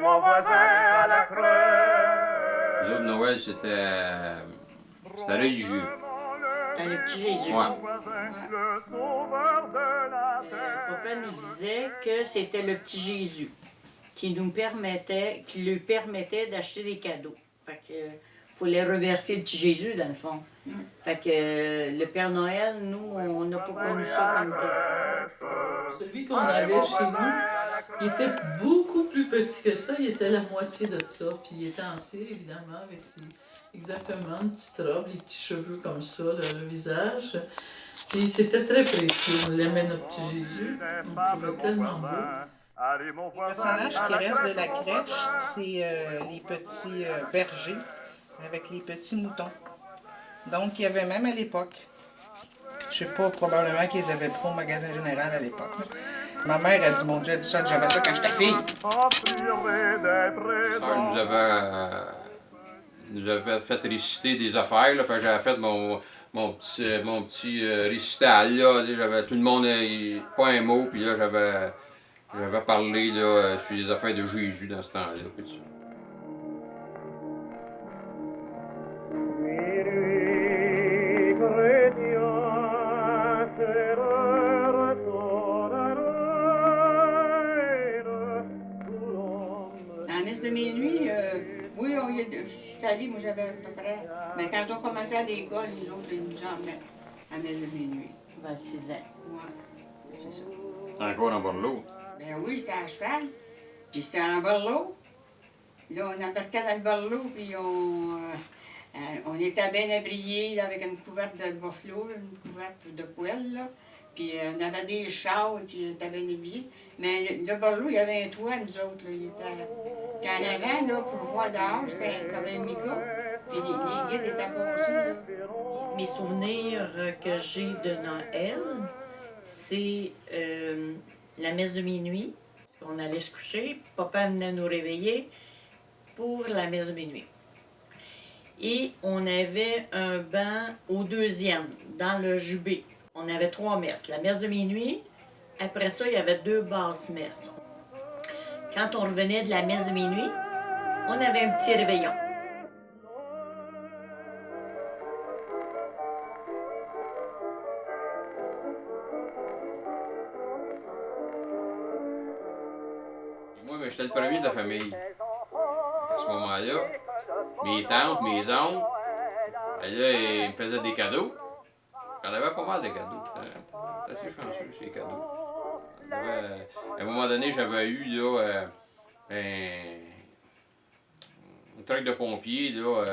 mon voisin à la creux. Les autres Noël, c'était religieux. C'était le petit Jésus. Ouais. Le sauveur de la Papa nous disait que c'était le petit Jésus qui lui permettait d'acheter des cadeaux. Fait que fallait reverser le petit Jésus dans le fond. Fait que le Père Noël, nous, on n'a pas connu ça comme tel. Celui qu'on avait chez nous, il était beaucoup plus petit que ça. Il était la moitié de ça. Puis il était en cire, évidemment, avec exactement une petite robe, les petits cheveux comme ça, le visage. Puis c'était très précieux. On l'aimait, notre petit Jésus. On le trouvait tellement beau. Les personnages qui restent de la crèche, c'est les petits bergers avec les petits moutons. Donc, il y avait même à l'époque, je sais pas, probablement qu'ils avaient pas au magasin général à l'époque. Ma mère a dit, mon Dieu, elle dit ça que j'avais ça quand j'étais fille. Ma soeur nous avait fait réciter des affaires. Là. Fait que j'avais fait mon petit récital. Là. J'avais tout le monde, pas un mot, puis là, j'avais parlé là, sur les affaires de Jésus dans ce temps-là. À la messe de minuit, oui, je suis allée, moi j'avais à peu près. Mais quand on commençait à l'école, nous autres, ils nous emmenaient à la messe de minuit. 26 ans. Ouais, c'est ça. Encore en Borloo. Ben oui, c'était à cheval. Puis c'était en berlot. Là, on embarquait dans le berlot, puis on était bien abriés là, avec une couverte de buffalo, une couverte de poêle, là. Puis on avait des chars, puis on était bien habillés. Mais le berlot, il y avait un toit, nous autres. Là, il était... Puis en avant, là, pour voir dehors, c'était comme un mica. Puis les guides étaient passés, là. Mes souvenirs que j'ai de Noël, c'est la messe de minuit, parce qu'on allait se coucher, papa venait nous réveiller pour la messe de minuit. Et on avait un banc au deuxième, dans le jubé. On avait 3 messes. La messe de minuit, après ça, il y avait 2 basses messes. Quand on revenait de la messe de minuit, on avait un petit réveillon. Moi, ben, j'étais le premier de la famille. À ce moment-là, mes tantes, mes oncles, ben là, ils me faisaient des cadeaux. J'en avais pas mal de cadeaux. J'étais assez chanceux, ces cadeaux. À un moment donné, j'avais eu là, un truc de pompier là,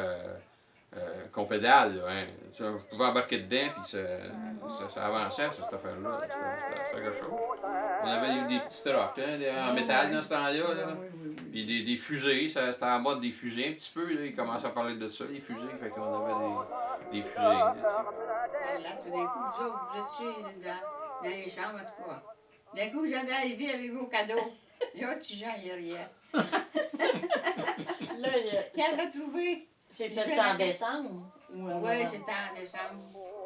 qu'on pédale. Là, hein. Tu pouvais embarquer dedans, puis ça avançait, cette affaire-là. C'était quelque chose. On avait des petits trucks hein, en métal dans ce temps-là. Là. Puis des fusées, c'était en mode des fusées un petit peu. Là. Ils commençaient à parler de ça, les fusées. Fait qu'on avait des fusées. Là, tout d'un coup, vous autres, vous étiez dans les chambres, en tout cas. D'un coup, vous avez arrivé avec vos cadeaux. Là, petit Jean, il riait. Là, Il avait trouvé. c'était en décembre? Oui, c'était en décembre.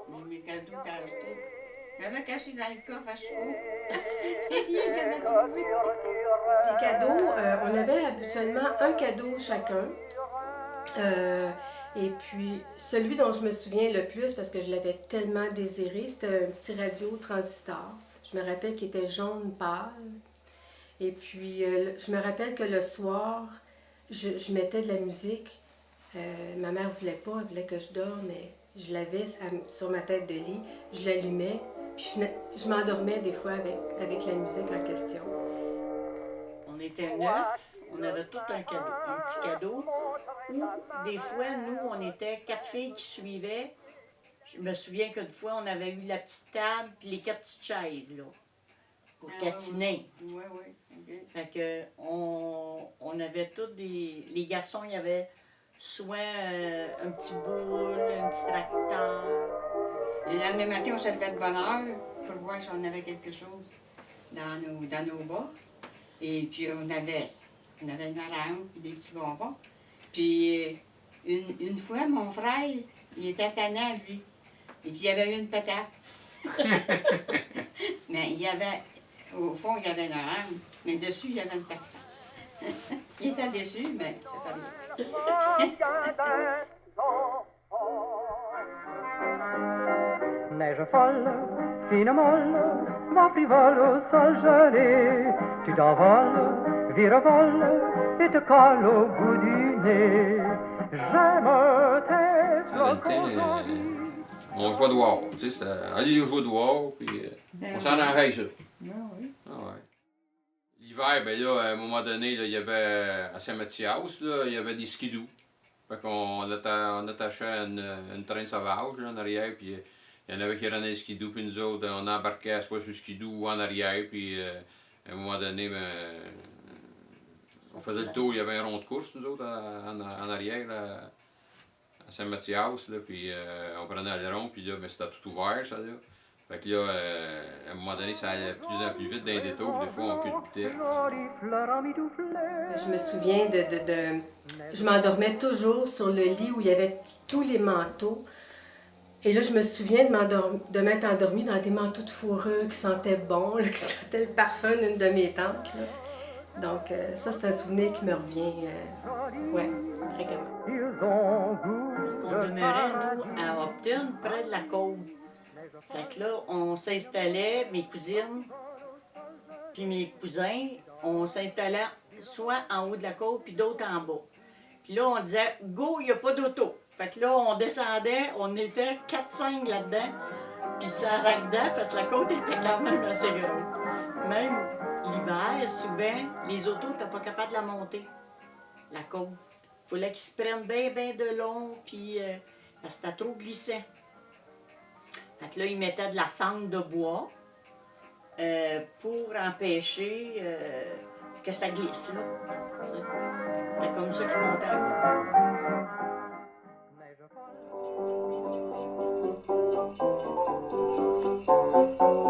J'ai mes cadeaux t'as acheté. J'avais caché dans le coffre à chevaux. Ils les avaient trouvés. Les cadeaux, on avait habituellement un cadeau chacun. Et puis, celui dont je me souviens le plus, parce que je l'avais tellement désiré, c'était un petit radio transistor. Je me rappelle qu'il était jaune pâle. Et puis, je me rappelle que le soir, je mettais de la musique. Ma mère ne voulait pas, elle voulait que je dorme, mais je l'avais sur ma tête de lit. Je l'allumais, puis je m'endormais des fois avec la musique en question. On était 9, on avait tout un cadeau, un petit cadeau. Ou des fois, nous, on était 4 filles qui suivaient. Je me souviens qu'une fois, on avait eu la petite table puis les 4 petites chaises, là, pour catiner. Oui, oui. Okay. Fait que on avait tous des... Les garçons, il y avait soit un petit boule, un petit tracteur. Le lendemain matin, on se levait de bonne heure pour voir si on avait quelque chose dans nos bas. Et puis, on avait une orange et des petits bonbons. Puis, une fois, mon frère, il était tannant, lui. Et puis, il y avait eu une patate. Mais il y avait, au fond, il y avait une orange, mais dessus, il y avait une patate. Il était déçu, mais c'est pas bien. Neige folle, fine molle, va frivole au sol gelé. Tu t'envoles, virevoles, et te colles au bout du nez. J'aime tes Ça dans le temps, on jouait dehors. Tu sais, c'était aller jouer dehors, puis on s'en allait ça. Ah oui. Ah ouais. L'hiver, ben là, à un moment donné, là, il y avait à Saint-Mathias, là, il y avait des skidoo. Fait qu'on attachait une traîne sauvage là, en arrière, puis il y en avait qui prenaient les skidoo, puis nous autres, on embarquait soit sur le skidoo ou en arrière, puis à un moment donné, ben, on faisait le tour, il y avait un rond de course, nous autres, en arrière, là, à Saint-Mathias, là, puis on prenait le rond, puis là, ben, c'était tout ouvert, ça, là. Fait que là, à un moment donné, ça allait de plus en plus vite dans les détours, des fois, on culbutait. Je me souviens Je m'endormais toujours sur le lit où il y avait tous les manteaux. Et là, je me souviens de m'être endormie dans des manteaux de fourrure qui sentaient bon, là, qui sentaient le parfum d'une de mes tantes. Là. Donc, ça, c'est un souvenir qui me revient, ouais, fréquemment. Parce qu'on demeurait, nous, à Upton, près de la côte. Fait que là, on s'installait, mes cousines, puis mes cousins, on s'installait soit en haut de la côte, puis d'autres en bas. Puis là, on disait, go, il n'y a pas d'auto. Fait que là, on descendait, on était 4-5 là-dedans, puis ça raquedait parce que la côte était quand même assez grande. Même l'hiver, souvent, les autos n'étaient pas capables de la monter, la côte. Il fallait qu'ils se prennent bien, bien de long, puis parce que c'était trop glissant. Fait que là, ils mettaient de la cendre de bois pour empêcher que ça glisse, là. C'était comme ça qu'ils montaient à côte.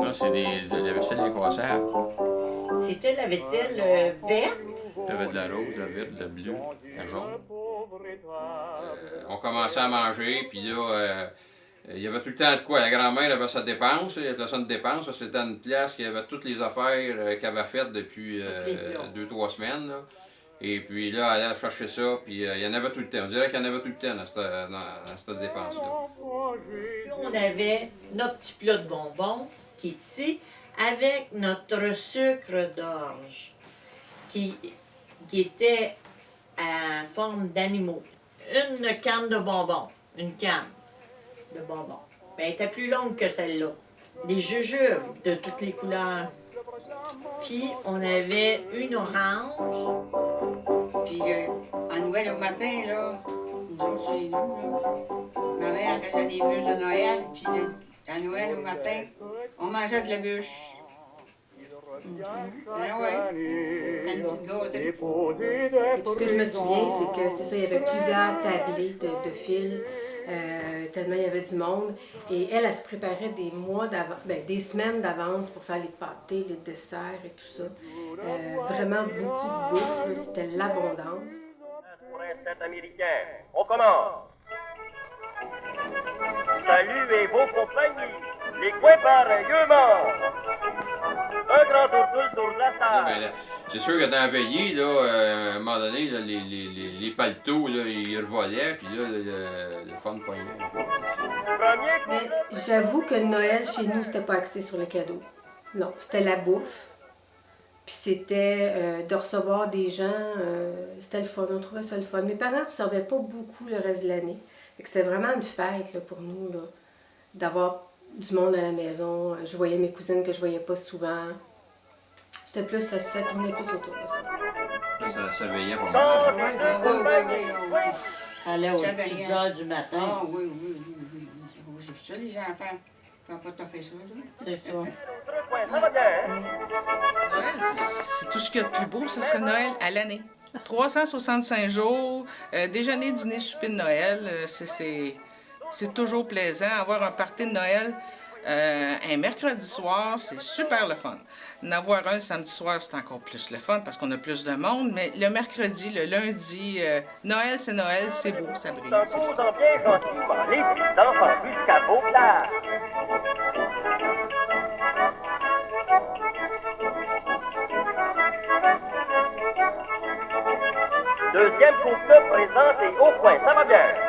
Là, c'est de la vaisselle incassable. C'était la vaisselle verte. Il y avait de la rose, de la verte, de la bleue, de la jaune. On commençait à manger, puis là, il y avait tout le temps de quoi. La grand-mère avait sa dépense, il appelait ça une dépense. C'était une place qui avait toutes les affaires qu'elle avait faites depuis 2-3 semaines. Là. Et puis là, elle allait chercher ça, puis il y en avait tout le temps. On dirait qu'il y en avait tout le temps dans cette dépense-là. Puis on avait notre petit plat de bonbons qui est ici, avec notre sucre d'orge qui était en forme d'animaux. Une canne de bonbons, une canne de bonbons. Ben, elle était plus longue que celle-là. Des jujubes de toutes les couleurs. Puis on avait une orange. Puis à Noël au matin, là, nous autres chez nous, là, ma mère elle faisait des bûches de Noël, puis à Noël au matin, on mangeait de la bûche. Ah ouais, une petite gâterie. Et puis ce que je me souviens, c'est que c'est ça, il y avait plusieurs tablés de fils, tellement il y avait du monde. Et elle se préparait des mois d'avance, des semaines d'avance pour faire les pâtés, les desserts et tout ça. Vraiment beaucoup de bouffe, là, c'était l'abondance. Pour un set américain, on commence. Salut et vos compagnies, les coins pareillement. Un grand tour de la salle. Ben, c'est sûr que dans la veillée, là, à un moment donné, là, les paletots, là, ils revolaient, puis là, le fun poignait. Mais j'avoue que Noël, chez nous, c'était pas axé sur le cadeau. Non, c'était la bouffe. Puis c'était de recevoir des gens, c'était le fun, on trouvait ça le fun. Mes parents ne recevaient pas beaucoup le reste de l'année. C'était vraiment une fête là, pour nous, là, d'avoir du monde à la maison. Je voyais mes cousines que je voyais pas souvent. C'était plus, ça tournait plus autour de ça. Ça veillait pas mal. Ouais, c'est ça, oui. Ça allait aux J'avais petites rien. heures du matin. Ah oui. C'est pour ça les enfants ne font pas tout à fait ça. Là. C'est ça. Ça va bien. Noël, c'est tout ce qu'il y a de plus beau, ce serait Noël à l'année. 365 jours, déjeuner, dîner, souper de Noël, c'est toujours plaisant. Avoir un party de Noël un mercredi soir, c'est super le fun. En avoir un le samedi soir, c'est encore plus le fun parce qu'on a plus de monde. Mais le mercredi, le lundi, Noël, c'est beau, ça brille, c'est le fun. Composant bien gentiment les petits enfants jusqu'à vos places. Deuxième couple présentée au point, ça va bien.